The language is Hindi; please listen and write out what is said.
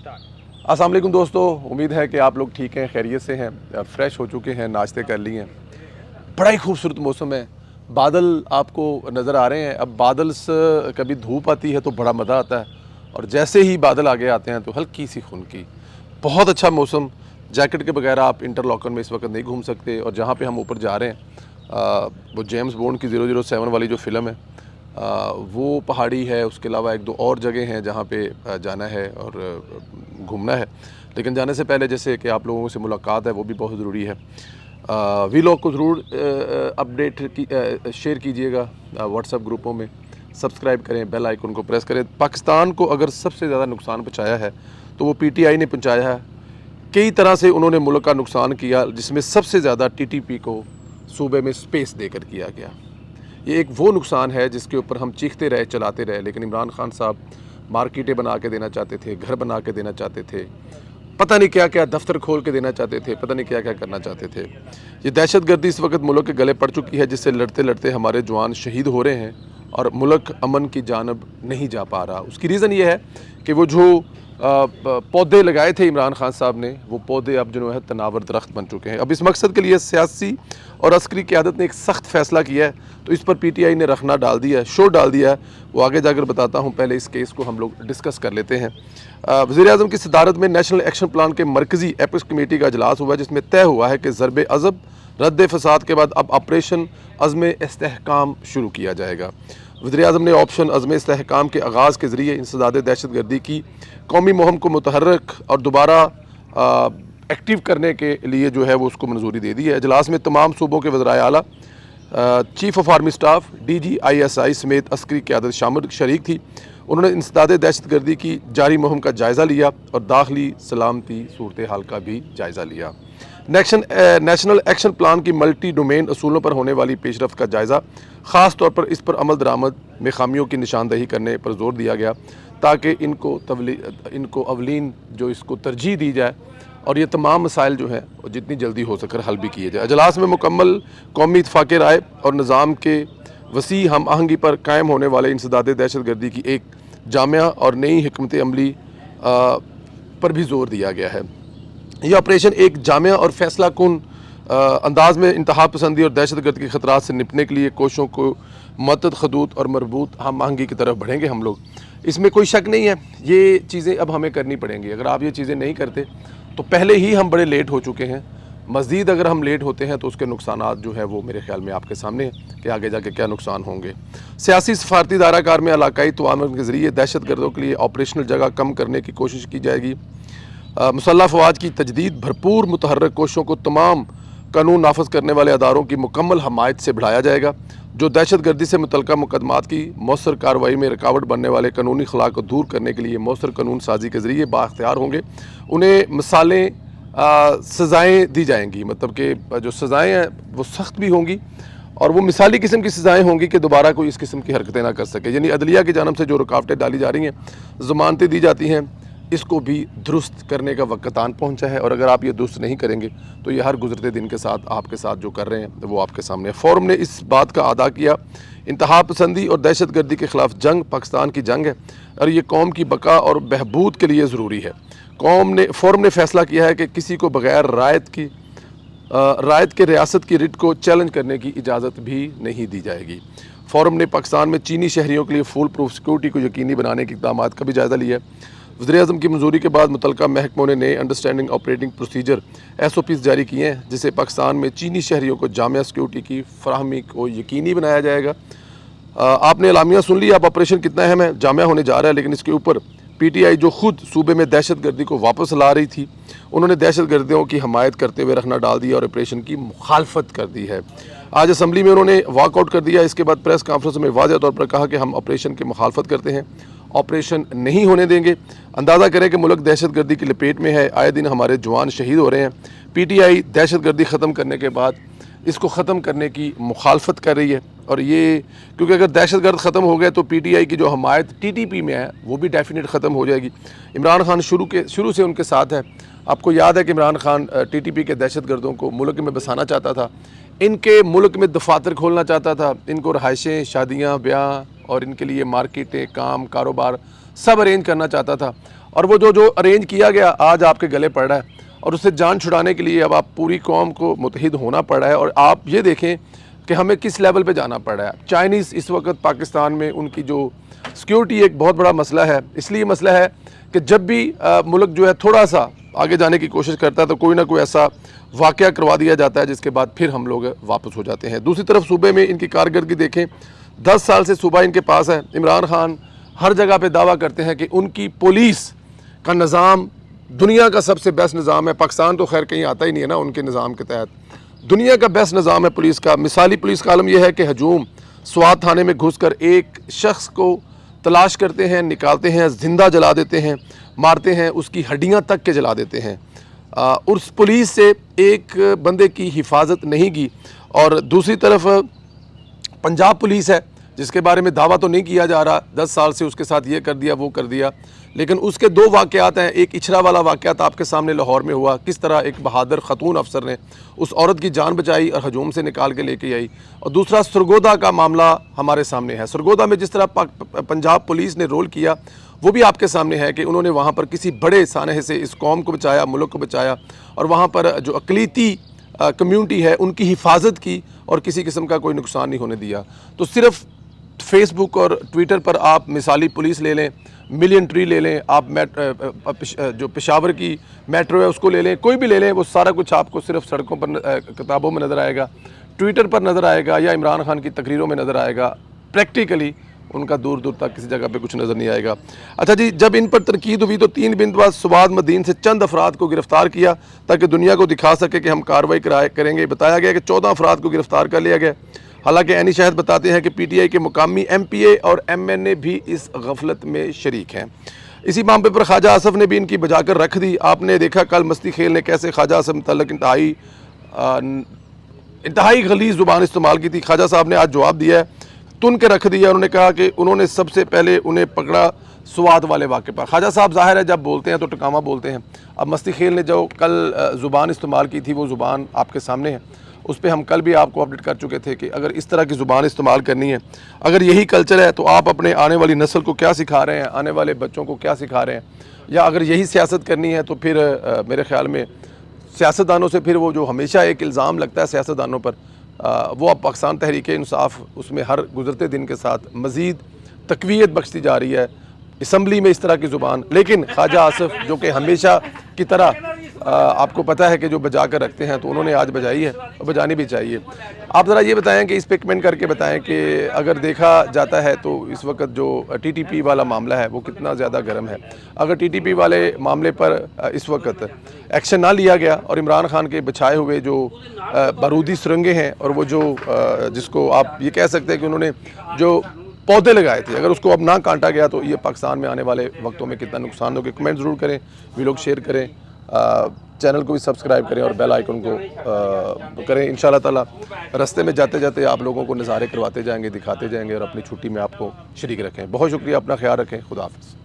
अस्सलाम वालेकुम दोस्तों, उम्मीद है कि आप लोग ठीक हैं, खैरियत से हैं, फ्रेश हो चुके हैं, नाश्ते कर लिए हैं। बड़ा ही खूबसूरत मौसम है, बादल आपको नज़र आ रहे हैं। अब बादल से कभी धूप आती है तो बड़ा मज़ा आता है, और जैसे ही बादल आगे आते हैं तो हल्की सी खुनकी। बहुत अच्छा मौसम। जैकेट के बगैर आप इंटरलॉकन में इस वक्त नहीं घूम सकते। और जहाँ पे हम ऊपर जा रहे हैं वो जेम्स बॉन्ड की 007 वाली जो फ़िल्म है, वो पहाड़ी है। उसके अलावा एक दो और जगह हैं जहाँ पे जाना है और घूमना है। लेकिन जाने से पहले जैसे कि आप लोगों से मुलाकात है वो भी बहुत ज़रूरी है। वीलॉग को ज़रूर अपडेट की शेयर कीजिएगा व्हाट्सएप ग्रुपों में, सब्सक्राइब करें, बेल आइकन को प्रेस करें। पाकिस्तान को अगर सबसे ज़्यादा नुकसान पहुँचाया है तो वो पीटीआई ने पहुँचाया है। कई तरह से उन्होंने मुल्क का नुकसान किया, जिसमें सबसे ज़्यादा टीटीपी को सूबे में स्पेस देकर किया गया। ये एक वो नुकसान है जिसके ऊपर हम चीखते रहे, चलाते रहे, लेकिन इमरान खान साहब मार्केटें बना के देना चाहते थे, घर बना के देना चाहते थे, पता नहीं क्या क्या दफ्तर खोल के देना चाहते थे, पता नहीं क्या क्या करना चाहते थे। ये दहशतगर्दी इस वक्त मुल्क के गले पड़ चुकी है, जिससे लड़ते लड़ते हमारे जवान शहीद हो रहे हैं और मुल्क अमन की जानब नहीं जा पा रहा। उसकी रीज़न ये है कि वो जो पौधे लगाए थे इमरान खान साहब ने, वो पौधे अब जो है तनावर दरख्त बन चुके हैं। अब इस मकसद के लिए सियासी और अस्करी क़यादत ने एक सख्त फ़ैसला किया है, तो इस पर पीटीआई ने रखना डाल दिया है, शो डाल दिया है। वो आगे जाकर बताता हूँ, पहले इस केस को हम लोग डिस्कस कर लेते हैं। वज़ीर-ए-आज़म की सदारत में नेशनल एक्शन प्लान के मरकज़ी एपिक्स कमेटी का इजलास हुआ, जिसमें तय हुआ है कि ज़रबे अज़ब रद्द फसाद के बाद अब ऑपरेशन अज़्म इस्तेहकाम शुरू किया जाएगा। वज़ीर-ए-आज़म ने ऑप्शन अज़्म इस्तेहकाम के आगाज़ के ज़रिए इंसदाद दहशतगर्दी की कौमी मुहिम को मुतहर्रिक और दोबारा एक्टिव करने के लिए जो है वो उसको मंजूरी दे दी है। इजलास में तमाम सूबों के वज़राए आला, chief of army staff, DGISI समेत अस्करी क़यादत शामिल शरीक थी। उन्होंने इंसदाद दहशतगर्दी की जारी मुहिम का जायज़ा लिया और दाखिली सलामती सूरत हाल का भी जायज़ा लिया। नेशनल एक्शन प्लान की मल्टी डोमेन असूलों पर होने वाली पेशरफ्त का जायज़ा, ख़ास तौर पर इस पर अमल दरामद में खामियों की निशानदही करने पर जोर दिया गया, ताकि इनको अवलीन जो इसको तरजीह दी जाए और ये तमाम मसाइल जो हैं जितनी जल्दी हो सकर हल भी किए जाए। अजलास में मुकम्मल कौमी इत्फाक़ राय और निज़ाम के वसी हम आहंगी पर कायम होने वाले इंसदाद दहशतगर्दी की एक जामिया और नई हिकमत अमली पर भी जोर दिया गया है। यह ऑपरेशन एक जामिया और फैसला कुन अंदाज में इंतहा पसंदी और दहशतगर्द के ख़तरात से निपटने के लिए कोशों को मतद खदूत और मरबूत हम आहंगी की तरफ बढ़ेंगे हम लोग। इसमें कोई शक नहीं है, ये चीज़ें अब हमें करनी पड़ेंगी। अगर आप ये चीज़ें नहीं करते तो पहले ही हम बड़े लेट हो चुके हैं। मज़ीद अगर हम लेट होते हैं तो उसके नुकसानात जो है वो मेरे ख़्याल में आपके सामने हैं कि आगे जाके क्या नुकसान होंगे। सियासी सफारती दायराकार में इलाकाई तवामुन के ज़रिए दहशतगर्दों के लिए ऑपरेशनल जगह कम करने की कोशिश की जाएगी। मुसल्लह फ़वाज की तजदीद भरपूर मुतहर्रिक कोशिशों को तमाम कानून नाफज करने वाले अदारों की मुकम्मल हमायत से बढ़ाया जाएगा, जो दहशतगर्दी से मुतल्लिक़ा मुकदमात की मौसर कार्रवाई में रुकावट बनने वाले कानूनी खला को दूर करने के लिए मौसर कानून साजी के ज़रिए बाख्तियार होंगे। उन्हें मिसालें सज़ाएँ दी जाएंगी, मतलब कि जो सज़ाएँ हैं वो सख्त भी होंगी और वो मिसाली किस्म की सज़ाएँ होंगी कि दोबारा कोई इस किस्म की हरकतें ना कर सके। यानी अदलिया की जानब से जो रुकावटें डाली जा रही हैं, ज़मानतें दी जाती हैं, इसको भी दुरुस्त करने का वक्त आन पहुँचा है। और अगर आप ये दुरुस्त नहीं करेंगे तो ये हर गुजरते दिन के साथ आपके साथ जो कर रहे हैं वो आपके सामने है। फोरम ने इस बात का अदा किया, इंतहा पसंदी और दहशतगर्दी के ख़िलाफ़ जंग पाकिस्तान की जंग है और ये कौम की बका और बहबूद के लिए ज़रूरी है। फोरम ने फ़ैसला किया है कि किसी को बग़ैर रायत के रियासत की रिट को चैलेंज करने की इजाज़त भी नहीं दी जाएगी। फोरम ने पाकिस्तान में चीनी शहरियों के लिए फुल प्रूफ सिक्योरिटी को यकीनी बनाने के इक़दाम का भी जायज़ा लिया है। वज़ीर-ए-आज़म की मंजूरी के बाद मुतल्लिक़ा महकमों ने नए अंडरस्टैंडिंग ऑपरेटिंग प्रोसीजर SOPs जारी किए हैं, जिससे पाकिस्तान में चीनी शहरियों को जामिया सिक्योरिटी की फराहमी को यकीनी बनाया जाएगा। आपने एलामिया सुन ली, अब ऑपरेशन कितना अहम है, जामिया होने जा रहा है, लेकिन इसके ऊपर PTI जो खुद सूबे में दहशतगर्दी को वापस ला रही थी, उन्होंने दहशतगर्दियों की हमायत करते हुए रखना डाल दिया और ऑपरेशन की मुखालफत कर दी है। आज असम्बली में उन्होंने वॉकआउट कर दिया। इसके बाद प्रेस कॉन्फ्रेंस में वाज़ेह तौर पर कहा कि हम ऑपरेशन की मुखालफत करते हैं, ऑपरेशन नहीं होने देंगे। अंदाज़ा करें कि मुल्क दहशतगर्दी की लपेट में है, आए दिन हमारे जवान शहीद हो रहे हैं। PTI दहशतगर्दी ख़त्म करने के बाद इसको ख़त्म करने की मुखालफत कर रही है और ये क्योंकि अगर दहशतगर्द ख़त्म हो गए तो PTI की जो हमायत TTP में है वो भी डेफिनेट ख़त्म हो जाएगी। इमरान खान शुरू से उनके साथ है। आपको याद है कि इमरान खान TTP के दहशतगर्दों को मुल्क में बसाना चाहता था, इनके मुल्क में दफातर खोलना चाहता था, इनको रहायशें, शादियाँ, ब्याह और इनके लिए मार्केटें, काम, कारोबार सब अरेंज करना चाहता था। और वो जो अरेंज किया गया आज आपके गले पड़ रहा है, और उससे जान छुड़ाने के लिए अब आप पूरी कौम को मुत्तहिद होना पड़ रहा है। और आप ये देखें कि हमें किस लेवल पे जाना पड़ रहा है। चाइनीज़ इस वक्त पाकिस्तान में उनकी जो सिक्योरिटी एक बहुत बड़ा मसला है। इसलिए मसला है कि जब भी मुल्क जो है थोड़ा सा आगे जाने की कोशिश करता है तो कोई ना कोई ऐसा वाक़या करवा दिया जाता है जिसके बाद फिर हम लोग वापस हो जाते हैं। दूसरी तरफ सूबे में इनकी कारकर्दगी देखें, 10 साल से सूबा इनके पास है। इमरान खान हर जगह पे दावा करते हैं कि उनकी पुलिस का निज़ाम दुनिया का सबसे बेस्ट निज़ाम है। पाकिस्तान तो खैर कहीं आता ही नहीं है ना उनके निज़ाम के तहत। दुनिया का बेस्ट निज़ाम है पुलिस का। मिसाली पुलिस का आलम यह है कि हजूम स्वात थाने में घुस कर एक शख्स को तलाश करते हैं, निकालते हैं, जिंदा जला देते हैं, मारते हैं, उसकी हड्डियां तक के जला देते हैं। उस पुलिस से एक बंदे की हिफाजत नहीं की। और दूसरी तरफ पंजाब पुलिस है जिसके बारे में दावा तो नहीं किया जा रहा, 10 साल से उसके साथ ये कर दिया वो कर दिया, लेकिन उसके 2 वाक़यात हैं। एक इछरा वाला वाक़यात आपके सामने लाहौर में हुआ, किस तरह एक बहादुर ख़तून अफसर ने उस औरत की जान बचाई और हजूम से निकाल के लेके आई। और दूसरा सरगोदा का मामला हमारे सामने है। सरगोदा में जिस तरह पंजाब पुलिस ने रोल किया वो भी आपके सामने है कि उन्होंने वहाँ पर किसी बड़े सानहे से इस कौम को बचाया, मुल्क को बचाया, और वहाँ पर जो अक़लीती कम्यूनिटी है उनकी हिफाजत की और किसी किस्म का कोई नुकसान नहीं होने दिया। तो सिर्फ फेसबुक और ट्विटर पर आप मिसाली पुलिस ले लें, मिलियन ट्री ले लें, आप जो पेशावर की मेट्रो है उसको ले लें, कोई भी ले लें, वो सारा कुछ आपको सिर्फ सड़कों पर किताबों में नज़र आएगा, ट्विटर पर नज़र आएगा या इमरान खान की तकरीरों में नज़र आएगा। प्रैक्टिकली उनका दूर दूर तक किसी जगह पे कुछ नज़र नहीं आएगा। अच्छा जी, जब इन पर तनकीद हुई तो 3 दिन बाद सुवाद मदीन से चंद अफराद को गिरफ़्तार किया ताकि दुनिया को दिखा सके कि हम कार्रवाई करेंगे। बताया गया कि 14 अफराद को गिरफ़्तार कर लिया गया। हालांकि ऐनी शहद बताते हैं कि PTI के मुकामी MPA और MNA भी इस गफलत में शरीक हैं। इसी मामले पर ख्वाजा आसफ़ ने भी इनकी बजाकर रख दी। आपने देखा कल मस्ती खेल ने कैसे ख्वाजा आसफ़ मुतल्लिक़ इंतहाई गलीज़ ज़ुबान इस्तेमाल की थी। ख्वाजा साहब ने आज जवाब दिया है, तुन के रख दिया। उन्होंने कहा कि उन्होंने सबसे पहले उन्हें पकड़ा स्वाद वाले वाक़े पर। ख्वाजा साहब ज़ाहिर है जब बोलते हैं तो टकामा बोलते हैं। अब मस्ती खेल ने जो कल ज़ुबान इस्तेमाल की थी वो ज़ुबान आपके सामने है, उस पर हम कल भी आपको अपडेट कर चुके थे कि अगर इस तरह की ज़ुबान इस्तेमाल करनी है, अगर यही कल्चर है, तो आप अपने आने वाली नस्ल को क्या सिखा रहे हैं, आने वाले बच्चों को क्या सिखा रहे हैं। या अगर यही सियासत करनी है तो फिर मेरे ख़्याल में सियासतदानों से फिर वो जो हमेशा एक इल्ज़ाम लगता है सियासतदानों पर, वो अब पाकिस्तान तहरीक इंसाफ उसमें हर गुज़रते दिन के साथ मज़ीद तक़वियत बख्शती जा रही है। असम्बली में इस तरह की ज़ुबान, लेकिन ख्वाजा आसफ़ जो कि हमेशा की तरह आपको पता है कि जो बजा कर रखते हैं, तो उन्होंने आज बजाई है और बजानी भी चाहिए। आप ज़रा ये बताएं कि इस पर कमेंट करके बताएं कि अगर देखा जाता है तो इस वक्त जो TTP वाला मामला है वो कितना ज़्यादा गर्म है। अगर TTP वाले मामले पर इस वक्त एक्शन ना लिया गया और इमरान खान के बिछाए हुए जो बारूदी सुरंगें हैं और वो जो जिसको आप ये कह सकते हैं कि उन्होंने जो पौधे लगाए थे, अगर उसको अब ना काटा गया तो ये पाकिस्तान में आने वाले वक्तों में कितना नुकसान होगा। कमेंट ज़रूर करें, वीडियो शेयर करें, चैनल को भी सब्सक्राइब करें और बेल आइकन को करें। इंशाल्लाह ताला रास्ते में जाते जाते आप लोगों को नज़ारे करवाते जाएंगे, दिखाते जाएंगे और अपनी छुट्टी में आपको शरीक रखें। बहुत शुक्रिया, अपना ख्याल रखें, खुदा हाफ़िज़।